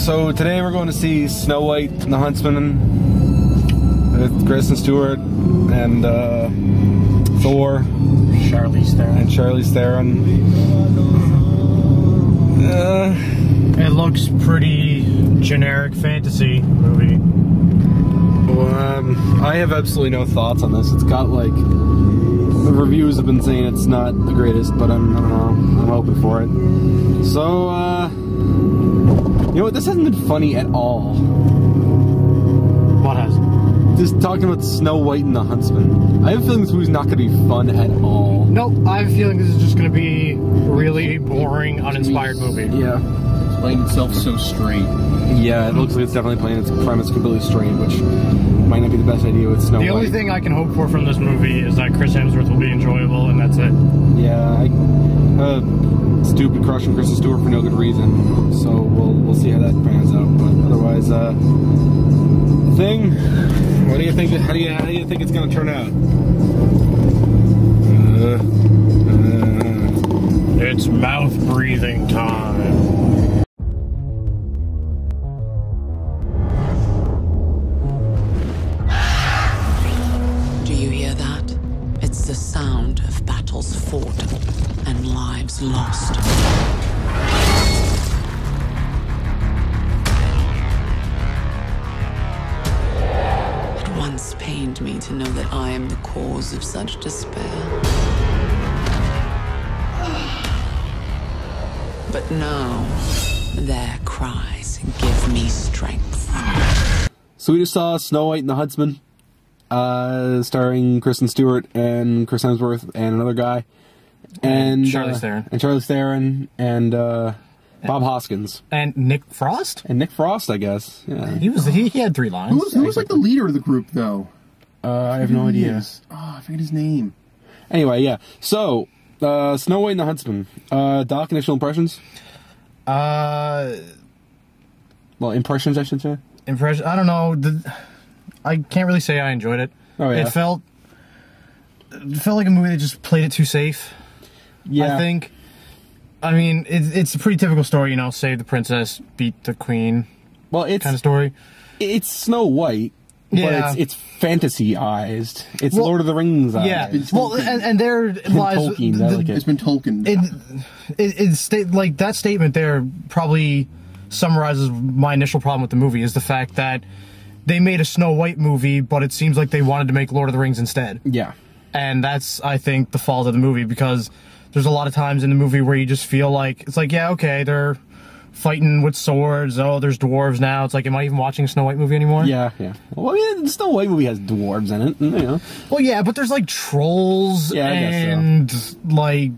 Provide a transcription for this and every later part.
So today we're going to see Snow White and the Huntsman with Kristen Stewart and Thor, Charlize Theron. It looks pretty generic fantasy movie. I have absolutely no thoughts on this. It's got like, the reviews have been saying it's not the greatest, but I don't know, I'm open for it. So, you know what, this hasn't been funny at all. What has? Just talking about Snow White and the Huntsman. I have a feeling this movie's not going to be fun at all. Nope, I have a feeling this is just going to be a really boring, uninspired movie. Yeah. It's playing itself so straight. Yeah, it looks like it's definitely playing its premise completely straight, which might not be the best idea with Snow White. The only thing I can hope for from this movie is that Chris Hemsworth will be enjoyable, and that's it. Yeah, I stupid crush on Kristen Stewart for no good reason. So we'll see how that pans out. But otherwise, thing. What do you think? How do you think it's gonna turn out? It's mouth breathing time. Do you hear that? It's the sound of battles fought and lives lost. It once pained me to know that I am the cause of such despair. But now, their cries give me strength. So we just saw Snow White and the Huntsman, starring Kristen Stewart and Chris Hemsworth and another guy, and Charlize Theron, and Bob Hoskins and Nick Frost, and Nick Frost, I guess. Yeah, he had 3 lines. Who was like the leader of the group, though? I have no idea. Oh, I forget his name. Anyway, yeah. So Snow White and the Huntsman. Doc, initial impressions? Well, impressions, I should say. Impression? I don't know. I can't really say I enjoyed it. Oh yeah. It felt like a movie that just played it too safe. Yeah. I think. I mean, it's a pretty typical story, you know, save the princess, beat the queen. Well, it's kind of story. It's Snow White, yeah. But it's fantasy-ized. It's Lord of the Rings-ized. Yeah. Well, and there lies Tolkien. It's been Tolkien. Like that statement there probably summarizes my initial problem with the movie, is the fact that they made a Snow White movie, but it seems like they wanted to make Lord of the Rings instead. Yeah. And that's, I think, the fault of the movie, because there's a lot of times in the movie where you just feel like, it's like, yeah, okay, they're fighting with swords, oh, there's dwarves now. It's like, am I even watching a Snow White movie anymore? Yeah, yeah. Well, I mean, the Snow White movie has dwarves in it, you know. Well, yeah, but there's like trolls and like,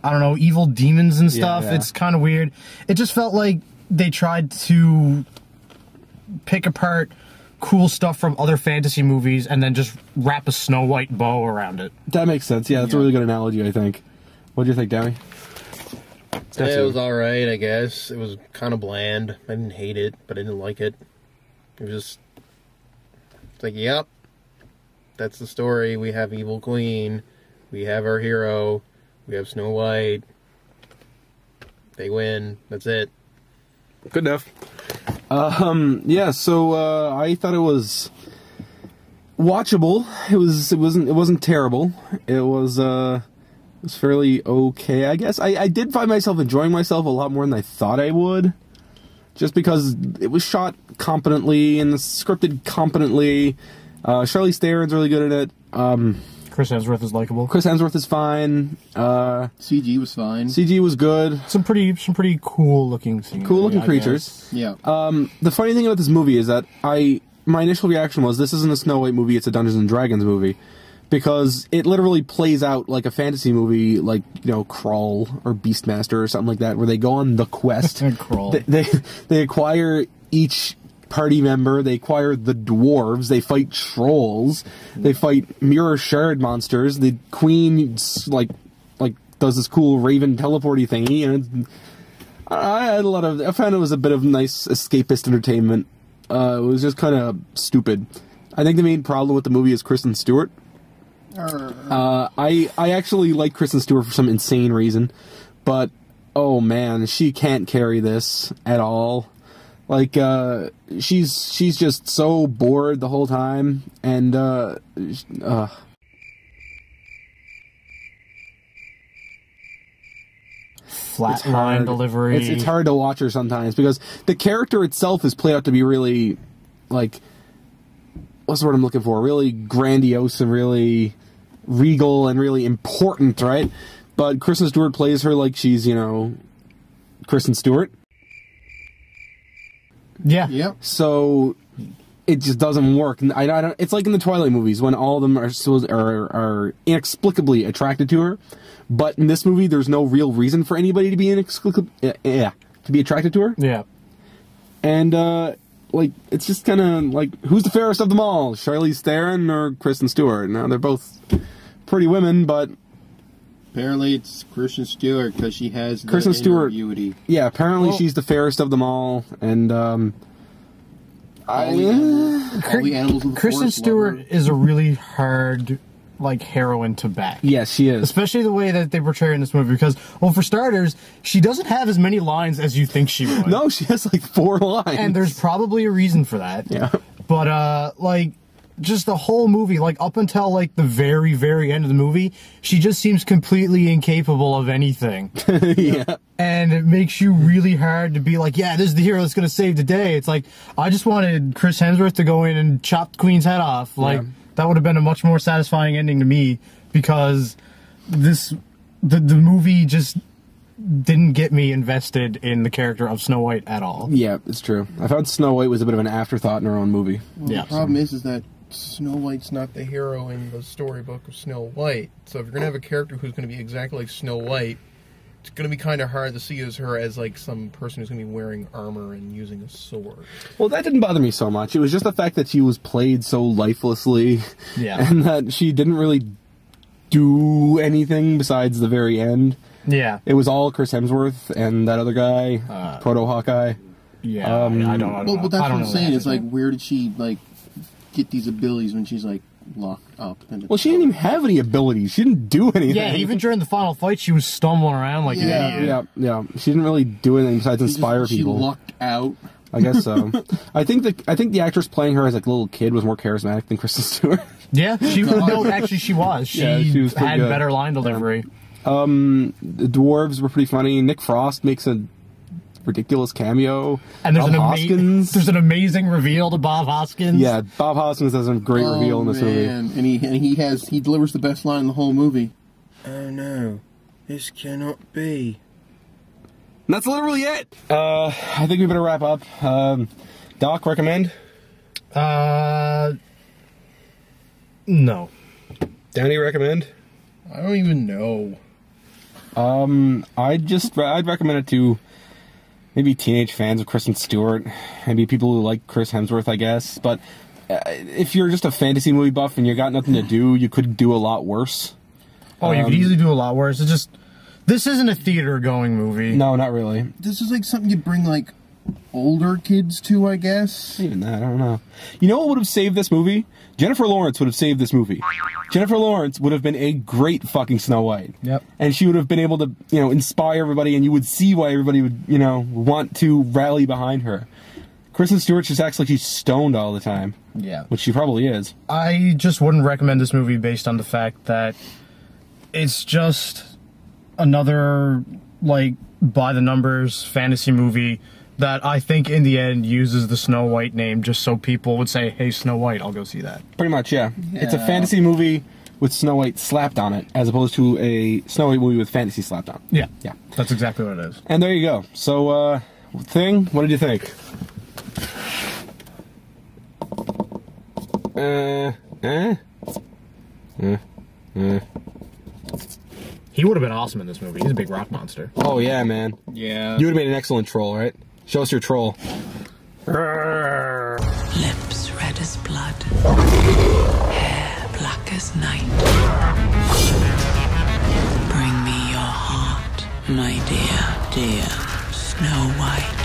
I don't know, evil demons and stuff. Yeah. It's kind of weird. It just felt like they tried to pick apart cool stuff from other fantasy movies and then just wrap a Snow White bow around it. That makes sense. Yeah, that's a really good analogy, I think. What do you think, Danny? Yeah, it was alright, I guess. It was kind of bland. I didn't hate it, but I didn't like it. It was just... It's like, yep. That's the story. We have Evil Queen. We have our hero. We have Snow White. They win. That's it. Good enough. Yeah, so I thought it was watchable. It wasn't terrible. It was fairly okay, I guess. I did find myself enjoying myself a lot more than I thought I would, just because it was shot competently and scripted competently. Charlize Theron's really good at it. Chris Hemsworth is likable. Chris Hemsworth is fine. CG was fine. CG was good. Some pretty cool looking scenes. Cool looking creatures. Yeah. The funny thing about this movie is that my initial reaction was, this isn't a Snow White movie, it's a Dungeons and Dragons movie. Because it literally plays out like a fantasy movie, like, you know, Crawl or Beastmaster or something like that, where they go on the quest. Crawl. They acquire each party member, they acquire the dwarves, they fight trolls, they fight mirror shard monsters, the queen, like does this cool raven teleporty thingy, and I found it was a bit of nice escapist entertainment. It was just kind of stupid. I think the main problem with the movie is Kristen Stewart. I actually like Kristen Stewart for some insane reason, but oh man, she can't carry this at all. Like, she's just so bored the whole time, and, Flat line delivery. It's hard to watch her sometimes, because the character itself is played out to be really, like, what's the word I'm looking for? Really grandiose and really regal and really important, right? But Kristen Stewart plays her like she's, you know, Kristen Stewart. Yeah. Yep. So it just doesn't work. And I don't. It's like in the Twilight movies when all of them are inexplicably attracted to her, but in this movie there's no real reason for anybody to be to be attracted to her. Yeah. And like, it's just kind of like, who's the fairest of them all, Charlize Theron or Kristen Stewart? Now they're both pretty women, but apparently it's Kristen Stewart because she has the Kristen Stewart beauty. Yeah, apparently she's the fairest of them all, and all the animals in the Kristen forest Stewart love her. is a really hard, like, heroine to back. yes, she is. Especially the way that they portray her in this movie, because, well, for starters, she doesn't have as many lines as you think she would. No, she has like 4 lines, And there's probably a reason for that. Yeah. But, like, just the whole movie, like, up until, like, the very, very end of the movie, she just seems completely incapable of anything. yeah. And it makes you really hard to be like, yeah, this is the hero that's going to save the day. It's like, I just wanted Chris Hemsworth to go in and chop the Queen's head off. Like, that would have been a much more satisfying ending to me, because the movie just didn't get me invested in the character of Snow White at all. Yeah, it's true. I found Snow White was a bit of an afterthought in her own movie. Well, Yeah. the problem is that Snow White's not the hero in the storybook of Snow White. So if you're gonna have a character who's gonna be exactly like Snow White, it's gonna be kind of hard to see as her as like some person who's gonna be wearing armor and using a sword. Well, that didn't bother me so much. It was just the fact that she was played so lifelessly, Yeah. and that she didn't really do anything besides the very end. Yeah. It was all Chris Hemsworth and that other guy, Proto Hawkeye. Yeah. I don't know. Well, but that's I don't what I'm know saying. that. It's like, where did she like get these abilities when she's like locked up? Well, she didn't even have any abilities. She didn't do anything. Yeah, even during the final fight, she was stumbling around like an idiot. Yeah. She didn't really do anything besides inspire people. She lucked out. I guess so. I think the actress playing her as like a little kid was more charismatic than Kristen Stewart. Yeah, no, actually she was. She was pretty had good. better line delivery. The dwarves were pretty funny. Nick Frost makes a ridiculous cameo. And there's Bob Hoskins. there's an amazing reveal to Bob Hoskins. Yeah, Bob Hoskins has a great reveal in this movie. And he delivers the best line in the whole movie. Oh no, this cannot be. And that's literally it. I think we better wrap up. Doc, recommend? No. Downey, recommend? I don't even know. I'd recommend it to maybe teenage fans of Kristen Stewart, maybe people who like Chris Hemsworth, I guess. But if you're just a fantasy movie buff and you got nothing to do, you could do a lot worse. Oh, you could easily do a lot worse. It's just, this isn't a theater-going movie. No, not really. This is like something you bring like older kids to, I guess. Even that, I don't know. You know what would have saved this movie? Jennifer Lawrence would have saved this movie. Jennifer Lawrence would have been a great fucking Snow White. Yep. And she would have been able to, inspire everybody, and you would see why everybody would, want to rally behind her. Kristen Stewart just acts like she's stoned all the time. Yeah. Which she probably is. I just wouldn't recommend this movie based on the fact that it's just another, like, by-the-numbers fantasy movie that I think in the end uses the Snow White name just so people would say, hey, Snow White, I'll go see that. Pretty much, yeah. It's a fantasy movie with Snow White slapped on it, as opposed to a Snow White movie with fantasy slapped on it. Yeah. Yeah. That's exactly what it is. And there you go. So, Thing, what did you think? He would have been awesome in this movie. He's a big rock monster. Oh, yeah, man. Yeah. You would have made an excellent troll, right? Show us your troll. Lips red as blood, hair black as night. Bring me your heart, my dear, dear Snow White.